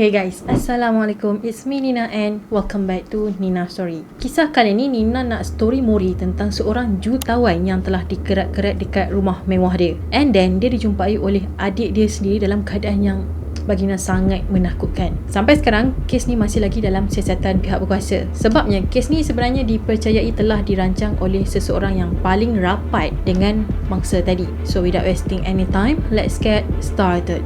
Hey guys, Assalamualaikum. It's me Nina and welcome back to Nina Story. Kisah kali ni Nina nak story mori tentang seorang jutawan yang telah dikerat-kerat dekat rumah mewah dia. And then dia dijumpai oleh adik dia sendiri dalam keadaan yang baginda sangat menakutkan. Sampai sekarang, kes ni masih lagi dalam siasatan pihak berkuasa. Sebabnya, kes ni sebenarnya dipercayai telah dirancang oleh seseorang yang paling rapat dengan mangsa tadi. So without wasting any time, let's get started.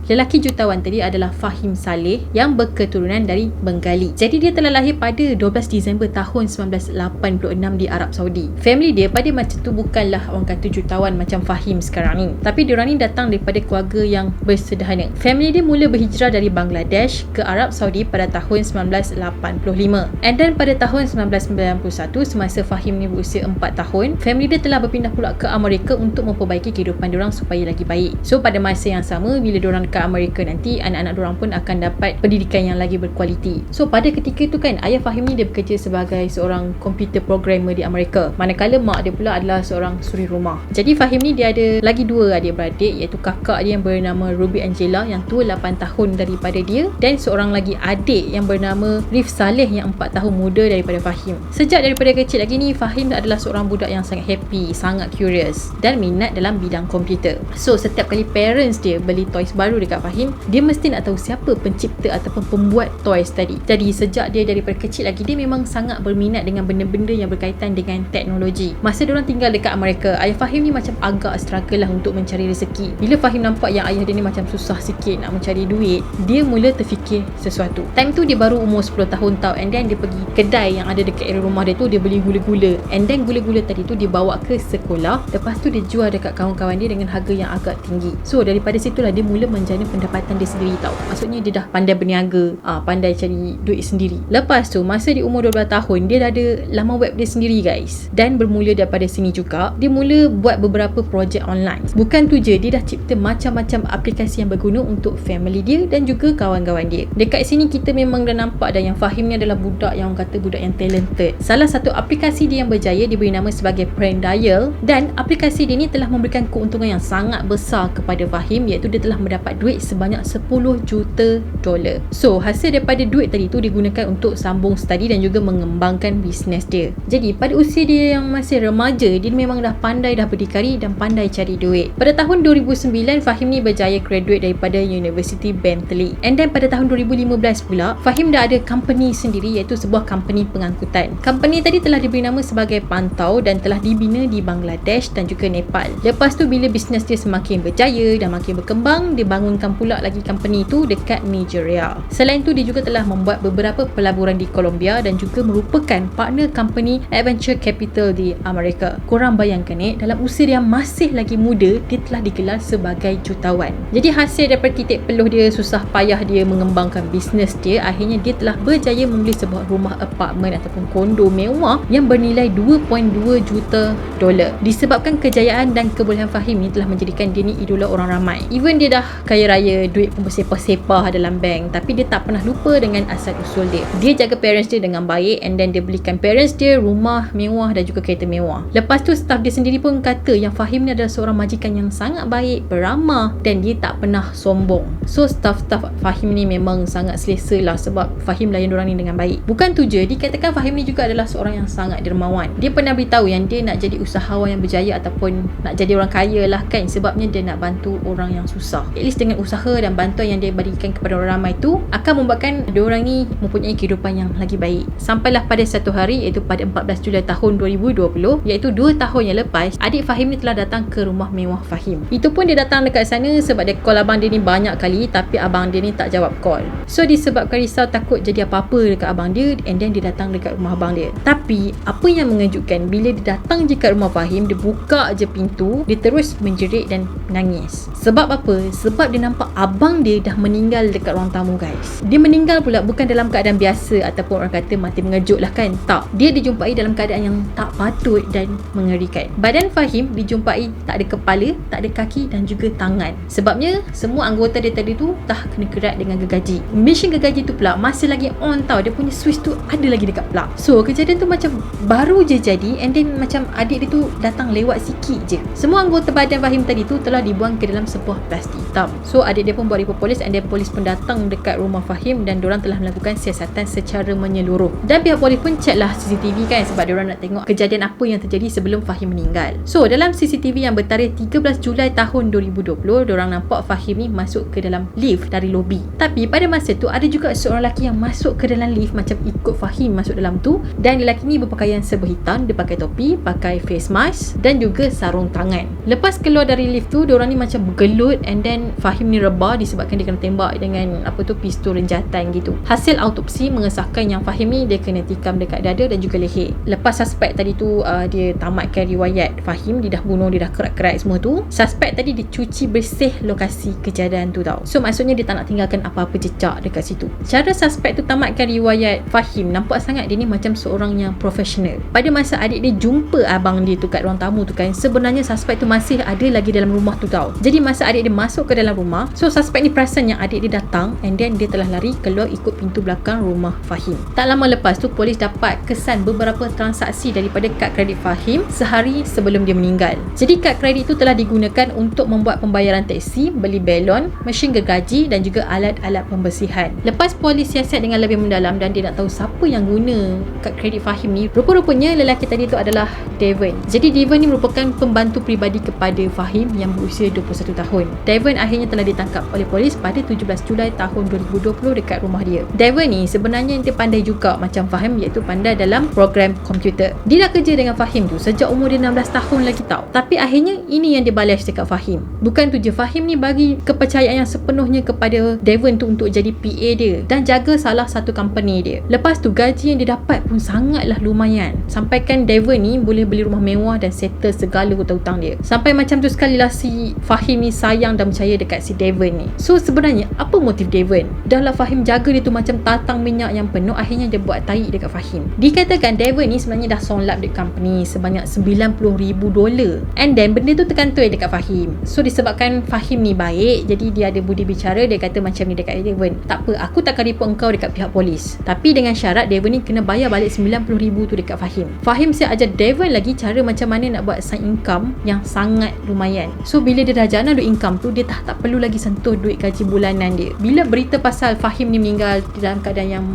Lelaki jutawan tadi adalah Fahim Saleh yang berketurunan dari Bengali. Jadi dia telah lahir pada 12 Disember tahun 1986 di Arab Saudi. Family dia pada masa tu bukanlah orang kata jutawan macam Fahim sekarang ni. Tapi diorang ni datang daripada keluarga yang bersederhana. Family dia mula berhijrah dari Bangladesh ke Arab Saudi pada tahun 1985. And then pada tahun 1991 semasa Fahim ni berusia 4 tahun, family dia telah berpindah pula ke Amerika untuk memperbaiki kehidupan diorang supaya lagi baik. So pada masa yang sama, bila diorang ke Amerika nanti, anak-anak diorang pun akan dapat pendidikan yang lagi berkualiti. So pada ketika itu kan, ayah Fahim ni dia bekerja sebagai seorang komputer programmer di Amerika, manakala mak dia pula adalah seorang suri rumah. Jadi Fahim ni dia ada lagi dua adik-beradik, iaitu kakak dia yang bernama Ruby Angela yang tua 8 tahun daripada dia, dan seorang lagi adik yang bernama Rif Saleh yang 4 tahun muda daripada Fahim. Sejak daripada kecil lagi ni, Fahim adalah seorang budak yang sangat happy, sangat curious dan minat dalam bidang komputer. So setiap kali parents dia beli toys baru dekat Fahim, dia mesti nak tahu siapa pencipta ataupun pembuat toys tadi. Jadi sejak dia daripada kecil lagi, dia memang sangat berminat dengan benda-benda yang berkaitan dengan teknologi. Masa diorang tinggal dekat Amerika, ayah Fahim ni macam agak struggle lah untuk mencari rezeki. Bila Fahim nampak yang ayah dia ni macam susah sikit nak mencari duit, dia mula terfikir sesuatu. Time tu dia baru umur 10 tahun tau. And then dia pergi kedai yang ada dekat area rumah dia tu, dia beli gula-gula. And then gula-gula tadi tu dia bawa ke sekolah. Lepas tu dia jual dekat kawan-kawan dia dengan harga yang agak tinggi. So daripada situlah dia mula menjana pendapatan dia sendiri tau. Maksudnya dia dah pandai berniaga, pandai cari duit sendiri. Lepas tu masa di umur 12 tahun, dia dah ada laman web dia sendiri guys. Dan bermula daripada sini juga, dia mula buat beberapa projek online. Bukan tu je, dia dah cipta macam-macam aplikasi yang berguna untuk family dia dan juga kawan-kawan dia. Dekat sini kita memang dah nampak dah yang Fahim ni adalah budak yang orang kata budak yang talented. Salah satu aplikasi dia yang berjaya diberi nama sebagai Prank Dial, dan aplikasi dia ni telah memberikan keuntungan yang sangat besar kepada Fahim, iaitu dia telah mendapat duit sebanyak 10 juta dolar. So hasil daripada duit tadi tu digunakan untuk sambung study dan juga mengembangkan bisnes dia. Jadi pada usia dia yang masih remaja, dia memang dah pandai dah berdikari dan pandai cari duit. Pada tahun 2009, Fahim ni berjaya graduate daripada University Bentley. And then pada tahun 2015 pula, Fahim dah ada company sendiri, iaitu sebuah company pengangkutan. Company tadi telah diberi nama sebagai Pantau dan telah dibina di Bangladesh dan juga Nepal. Lepas tu bila bisnes dia semakin berjaya dan makin berkembang, dia bangunkan pula lagi company itu dekat Nigeria. Selain tu dia juga telah membuat beberapa pelaburan di Colombia dan juga merupakan partner company Adventure Capital di Amerika. Korang bayangkan dalam usia dia masih lagi muda, dia telah digelar sebagai jutawan. Jadi hasil daripada titik peluh dia, susah payah dia mengembangkan bisnes dia, akhirnya dia telah berjaya membeli sebuah rumah apartmen ataupun kondo mewah yang bernilai 2.2 juta dolar. Disebabkan kejayaan dan kebolehan Fahim ni telah menjadikan dia ni idola orang ramai. Even dia dah kaya raya, duit pun bersepah-sepah dalam bank, tapi dia tak pernah lupa dengan asal usul dia. Dia jaga parents dia dengan baik, and then dia belikan parents dia rumah mewah dan juga kereta mewah. Lepas tu staff dia sendiri pun kata yang Fahim ni adalah seorang majikan yang sangat baik, beramah dan dia tak pernah sombong. So staff-staff Fahim ni memang sangat selesa lah sebab Fahim layan diorang ni dengan baik. Bukan tu je, dikatakan Fahim ni juga adalah seorang yang sangat dermawan. Dia pernah beritahu yang dia nak jadi usahawan yang berjaya ataupun nak jadi orang kaya lah kan, sebabnya dia nak bantu orang yang susah. At least dengan usaha dan bantuan yang dia berikan kepada orang ramai tu akan membuatkan diorang ni mempunyai kehidupan yang lagi baik. Sampailah pada satu hari, iaitu pada 14 Julai tahun 2020, iaitu 2 tahun yang lepas, adik Fahim ni telah datang ke rumah mewah Fahim. Itu pun dia datang dekat sana sebab dia call abang dia ni banyak kali, tapi abang dia ni tak jawab call. So disebabkan risau takut jadi apa-apa dekat abang dia, and then dia datang dekat rumah abang dia. Tapi apa yang mengejutkan, bila dia datang je kat rumah Fahim, dia buka je pintu, dia terus menjerit dan menangis. Sebab apa? Sebab sebab dia nampak abang dia dah meninggal dekat ruang tamu guys. Dia meninggal pula bukan dalam keadaan biasa ataupun orang kata mati mengejut lah kan. Tak, dia dijumpai dalam keadaan yang tak patut dan mengerikan. Badan Fahim dijumpai tak ada kepala, tak ada kaki dan juga tangan. Sebabnya semua anggota dia tadi tu dah kena kerat dengan gergaji. Mesin gergaji tu pula masih lagi on tau. Dia punya switch tu ada lagi dekat plug. So kejadian tu macam baru je jadi, and then macam adik dia tu datang lewat sikit je. Semua anggota badan Fahim tadi tu telah dibuang ke dalam sebuah plastik hitam. So adik dia pun buat report polis, and then polis pun datang dekat rumah Fahim dan diorang telah melakukan siasatan secara menyeluruh. Dan pihak polis pun check lah CCTV kan, sebab diorang nak tengok kejadian apa yang terjadi sebelum Fahim meninggal. So dalam CCTV yang bertarikh 13 Julai tahun 2020, diorang nampak Fahim ni masuk ke dalam lift dari lobi. Tapi pada masa tu ada juga seorang lelaki yang masuk ke dalam lift macam ikut Fahim masuk dalam tu, dan lelaki ni berpakaian serba hitam, dia pakai topi, pakai face mask dan juga sarung tangan. Lepas keluar dari lift tu, diorang ni macam bergelut, and then Fahim ni rebah disebabkan dia kena tembak dengan pistol renjatan gitu. Hasil autopsi mengesahkan yang Fahim ni dia kena tikam dekat dada dan juga leher. Lepas suspek tadi tu dia tamatkan riwayat Fahim, dia dah bunuh, dia dah kerat-kerat semua tu, suspek tadi dia cuci bersih lokasi kejadian tu tau. So maksudnya dia tak nak tinggalkan apa-apa jejak dekat situ. Cara suspek tu tamatkan riwayat Fahim, nampak sangat dia ni macam seorang yang profesional. Pada masa adik dia jumpa abang dia tu kat ruang tamu tu kan, sebenarnya suspek tu masih ada lagi dalam rumah tu tau. Jadi masa adik dia masuk ke dalam rumah, so suspek ni perasan yang adik dia datang, and then dia telah lari keluar ikut pintu belakang rumah Fahim. Tak lama lepas tu polis dapat kesan beberapa transaksi daripada kad kredit Fahim sehari sebelum dia meninggal. Jadi kad kredit tu telah digunakan untuk membuat pembayaran teksi, beli belon, mesin gergaji dan juga alat-alat pembersihan. Lepas polis siasat dengan lebih mendalam dan dia nak tahu siapa yang guna kad kredit Fahim ni, rupa-rupanya lelaki tadi tu adalah Devon. Jadi Devon ni merupakan pembantu peribadi kepada Fahim yang berusia 21 tahun. Devon akhirnya telah ditangkap oleh polis pada 17 Julai tahun 2020 dekat rumah dia. Devon ni sebenarnya dia pandai juga macam Fahim, iaitu pandai dalam program komputer. Dia dah kerja dengan Fahim tu sejak umur dia 16 tahun lagi tau. Tapi akhirnya ini yang dia balas dekat Fahim. Bukan tu je, Fahim ni bagi kepercayaan yang sepenuhnya kepada Devon tu untuk jadi PA dia dan jaga salah satu company dia. Lepas tu gaji yang dia dapat pun sangatlah lumayan. Sampaikan Devon ni boleh beli rumah mewah dan settle segala hutang-hutang dia. Sampai macam tu sekali lah si Fahim ni sayang dan percaya dekat si Devon ni. So sebenarnya apa motif Devon? Dah lah Fahim jaga dia tu macam tatang minyak yang penuh, akhirnya dia buat tahi dekat Fahim. Dikatakan Devon ni sebenarnya dah sonlap dekat company sebanyak $90,000, and then benda tu terkantoi dekat Fahim. So disebabkan Fahim ni baik, jadi dia ada budi bicara, dia kata macam ni dekat Devon, tak apa, aku takkan report engkau dekat pihak polis, tapi dengan syarat Devon ni kena bayar balik $90,000 tu dekat Fahim. Fahim siap ajar Devon lagi cara macam mana nak buat side income yang sangat lumayan. So bila dia dah jana duit income tu, dia tak perlu lagi sentuh duit gaji bulanan dia. Bila berita pasal Fahim ni meninggal dalam keadaan yang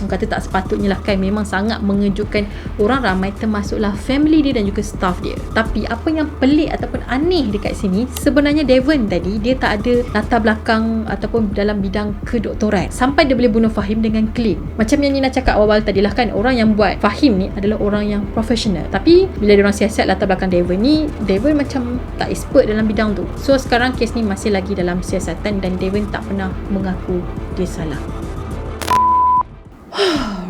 kata tak sepatutnya lah kan, memang sangat mengejutkan orang ramai, termasuklah family dia dan juga staff dia. Tapi apa yang pelik ataupun aneh dekat sini, sebenarnya Devon tadi dia tak ada latar belakang ataupun dalam bidang kedoktoran sampai dia boleh bunuh Fahim dengan clean. Macam yang Nina cakap awal tadi lah kan, orang yang buat Fahim ni adalah orang yang profesional. Tapi bila diorang siasat latar belakang Devon ni, Devon macam tak expert dalam bidang tu. So sekarang kes ni masih lagi dalam siasatan dan Devon tak pernah mengaku dia salah.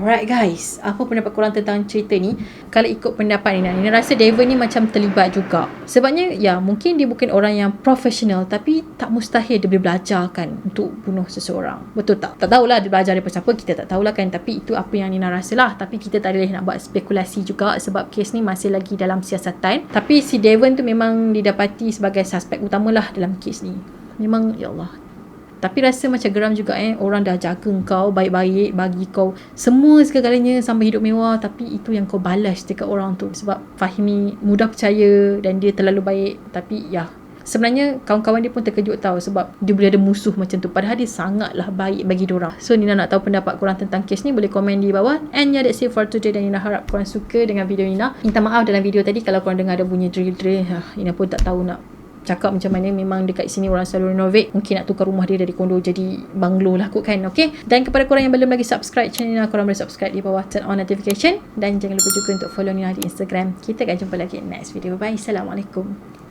Alright guys, apa pendapat korang tentang cerita ni? Kalau ikut pendapat Nina rasa Devon ni macam terlibat juga. Sebabnya ya, mungkin dia bukan orang yang profesional, tapi tak mustahil dia boleh belajar kan untuk bunuh seseorang. Betul tak? Tak tahulah dia belajar daripada siapa, kita tak tahulah kan. Tapi itu apa yang Nina rasa lah. Tapi kita tak boleh nak buat spekulasi juga sebab kes ni masih lagi dalam siasatan. Tapi si Devon tu memang didapati sebagai suspek utamalah dalam kes ni. Memang ya Allah. Tapi rasa macam geram juga orang dah jaga kau baik-baik, bagi kau semua segala-galanya sampai hidup mewah, tapi itu yang kau balas dekat orang tu. Sebab Fahim ni mudah percaya dan dia terlalu baik. Tapi ya, sebenarnya kawan-kawan dia pun terkejut tahu sebab dia boleh ada musuh macam tu, padahal dia sangatlah baik bagi diorang. So Nina nak tahu pendapat korang tentang kes ni, boleh komen di bawah. And yeah, that's it for today, dan Nina harap korang suka dengan video Nina. Minta maaf dalam video tadi kalau korang dengar ada bunyi drill-drill, Nina pun tak tahu nak cakap macam mana. Memang dekat sini orang selalu renovate, mungkin nak tukar rumah dia dari kondo jadi banglo lah kot kan. Okay, dan kepada korang yang belum lagi subscribe channel Nina, korang boleh subscribe di bawah, turn on notification, dan jangan lupa juga untuk follow Nina di Instagram. Kita akan jumpa lagi next video. Bye, Assalamualaikum.